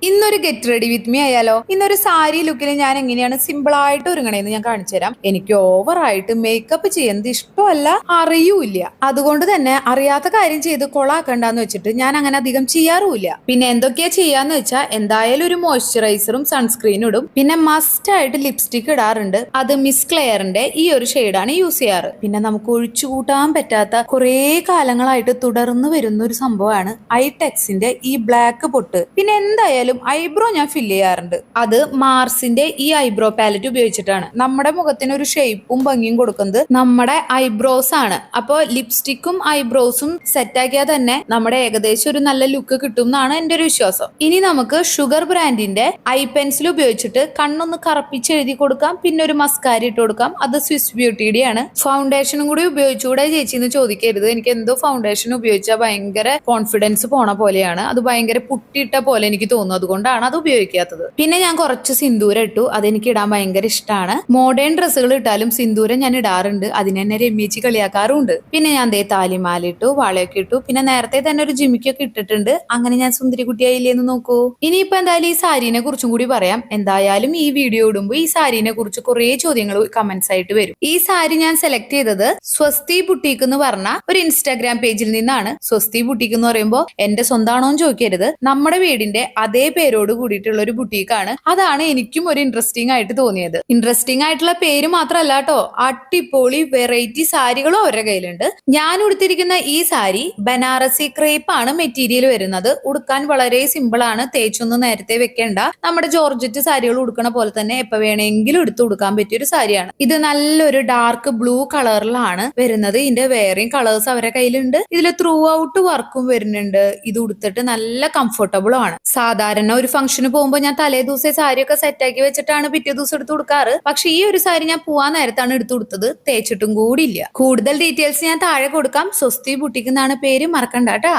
ഇന്നൊരു get ready with me ആയാലോ? ഇന്നൊരു സാരി ലുക്കിൽ ഞാൻ എങ്ങനെയാണ് സിമ്പിൾ ആയിട്ട് ഒരുങ്ങണേന്ന് ഞാൻ കാണിച്ചു തരാം. എനിക്ക് ഓവറായിട്ട് മേക്കപ്പ് ചെയ്യുന്നത് ഇഷ്ടമല്ല, അറിയൂല. അതുകൊണ്ട് തന്നെ അറിയാത്ത കാര്യം ചെയ്ത് കൊളാക്കണ്ടെന്ന് വെച്ചിട്ട് ഞാൻ അങ്ങനെ അധികം ചെയ്യാറുമില്ല. പിന്നെ എന്തൊക്കെയാ ചെയ്യാന്ന് വെച്ചാൽ എന്തായാലും ഒരു മോയ്സ്ചറൈസറും സൺസ്ക്രീനും ഇടും. പിന്നെ മസ്റ്റ് ആയിട്ട് ലിപ്സ്റ്റിക് ഇടാറുണ്ട്. അത് മിസ് ക്ലെയറിന്റെ ഈ ഒരു ഷെയ്ഡാണ് യൂസ് ചെയ്യാറ്. പിന്നെ നമുക്ക് ഒഴിച്ചു കൂട്ടാൻ പറ്റാത്ത കുറേ കാലങ്ങളായിട്ട് തുടർന്ന് വരുന്ന ഒരു സംഭവമാണ് ഐടെക്സിന്റെ ഈ ബ്ലാക്ക് പൊട്ട്. പിന്നെ എന്തായാലും ഐബ്രോ ഞാൻ ഫില്ല് ചെയ്യാറുണ്ട്. അത് മാർസിന്റെ ഈ ഐബ്രോ പാലറ്റ് ഉപയോഗിച്ചിട്ടാണ്. നമ്മുടെ മുഖത്തിന് ഒരു ഷേപ്പും ഭംഗിയും കൊടുക്കുന്നത് നമ്മുടെ ഐബ്രോസ് ആണ്. അപ്പോൾ ലിപ്സ്റ്റിക്കും ഐബ്രോസും സെറ്റ് ആക്കിയാൽ തന്നെ നമ്മുടെ ഏകദേശം ഒരു നല്ല ലുക്ക് കിട്ടും എന്നാണ് എന്റെ ഒരു വിശ്വാസം. ഇനി നമുക്ക് ഷുഗർ ബ്രാൻഡിന്റെ ഐ പെൻസിൽ ഉപയോഗിച്ചിട്ട് കണ്ണൊന്ന് കറപ്പിച്ച് എഴുതി കൊടുക്കാം. പിന്നെ ഒരു മസ്കാര ഇട്ട് കൊടുക്കാം. അത് സ്വിസ് ബ്യൂട്ടിയുടെ ആണ്. ഫൗണ്ടേഷനും കൂടി ഉപയോഗിച്ചുകൂടെ ചേച്ചി എന്ന് ചോദിക്കരുത്. എനിക്ക് എന്തോ ഫൗണ്ടേഷൻ ഉപയോഗിച്ചാൽ ഭയങ്കര കോൺഫിഡൻസ് പോണ പോലെയാണ്. അത് ഭയങ്കര പുട്ടിയിട്ട പോലെ എനിക്ക് തോന്നുന്നു. അതുകൊണ്ടാണ് അത് ഉപയോഗിക്കാത്തത്. പിന്നെ ഞാൻ കുറച്ച് സിന്ദൂരം ഇട്ടു. അതെനിക്ക് ഇടാൻ ഭയങ്കര ഇഷ്ടമാണ്. മോഡേൺ ഡ്രസ്സുകൾ ഇട്ടാലും സിന്ദൂരം ഞാൻ ഇടാറുണ്ട്. അതിന് തന്നെ രമ്യേച്ചി കളിയാക്കാറുണ്ട്. പിന്നെ ഞാൻ ദേ താലിമാല ഇട്ടു, വളയൊക്കെ ഇട്ടു. പിന്നെ നേരത്തെ തന്നെ ഒരു ജിമിക്കൊക്കെ ഇട്ടിട്ടുണ്ട്. അങ്ങനെ ഞാൻ സുന്ദരി കുട്ടിയായില്ലേന്ന് നോക്കൂ. ഇനിയിപ്പോ എന്തായാലും ഈ സാരീനെ കുറിച്ചും കൂടി പറയാം. എന്തായാലും ഈ വീഡിയോ ഇടുമ്പോൾ ഈ സാരീനെ കുറിച്ച് കുറെ ചോദ്യങ്ങൾ കമന്റ്സ് ആയിട്ട് വരും. ഈ സാരി ഞാൻ സെലക്ട് ചെയ്തത് സ്വസ്തി ബുട്ടീക്ക് എന്ന് പറഞ്ഞ ഒരു ഇൻസ്റ്റാഗ്രാം പേജിൽ നിന്നാണ്. സ്വസ്തി ബുട്ടീക്ക് എന്ന് പറയുമ്പോൾ എന്റെ സ്വന്തമാണോ എന്ന് ചോദിക്കരുത്. നമ്മുടെ വീടിന്റെ അതേ പേരോട് കൂടിയിട്ടുള്ള ഒരു ബുട്ടീക്കാണ്. അതാണ് എനിക്കും ഒരു ഇൻട്രസ്റ്റിംഗ് ആയിട്ട് തോന്നിയത്. ഇൻട്രസ്റ്റിംഗ് ആയിട്ടുള്ള പേര് മാത്രമല്ല കേട്ടോ, അടിപൊളി വെറൈറ്റി സാരികളും അവരുടെ കയ്യിലുണ്ട്. ഞാൻ ഉടുത്തിരിക്കുന്ന ഈ സാരി ബനാറസി ക്രേപ്പ് ആണ് മെറ്റീരിയൽ വരുന്നത്. ഉടുക്കാൻ വളരെ സിമ്പിൾ ആണ്. തേച്ചൊന്നും നേരത്തെ വെക്കേണ്ട. നമ്മുടെ ജോർജറ്റ് സാരികൾ ഉടുക്കണ പോലെ തന്നെ എപ്പോ വേണമെങ്കിലും എടുത്തു കൊടുക്കാൻ പറ്റിയ ഒരു സാരിയാണ്. ഇത് നല്ലൊരു ഡാർക്ക് ബ്ലൂ കളറിലാണ് വരുന്നത്. ഇതിന്റെ വേറെയും കളേഴ്സ് അവരുടെ കയ്യിലുണ്ട്. ഇതിൽ ത്രൂ ഔട്ട് വർക്കും വരുന്നുണ്ട്. ഇത് ഉടുത്തിട്ട് നല്ല കംഫർട്ടബിൾ ആണ്. സാധാരണ ഒരു ഫംഗ്ഷന് പോകുമ്പോൾ ഞാൻ തലേ ദിവസം സാരിയൊക്കെ സെറ്റ് ആക്കി വെച്ചിട്ടാണ് പിറ്റേ ദിവസം എടുത്തു കൊടുക്കാറ്. പക്ഷെ ഈ ഒരു സാരി ഞാൻ പോവാൻ നേരത്താണ് എടുത്തു കൊടുത്തത്. തേച്ചിട്ടും കൂടി ഇല്ല. കൂടുതൽ ഡീറ്റെയിൽസ് ഞാൻ താഴെ കൊടുക്കാം. സ്വസ്തി ബുട്ടിക്ക് എന്നാണ് പേര്, മറക്കണ്ട ട്ടാ.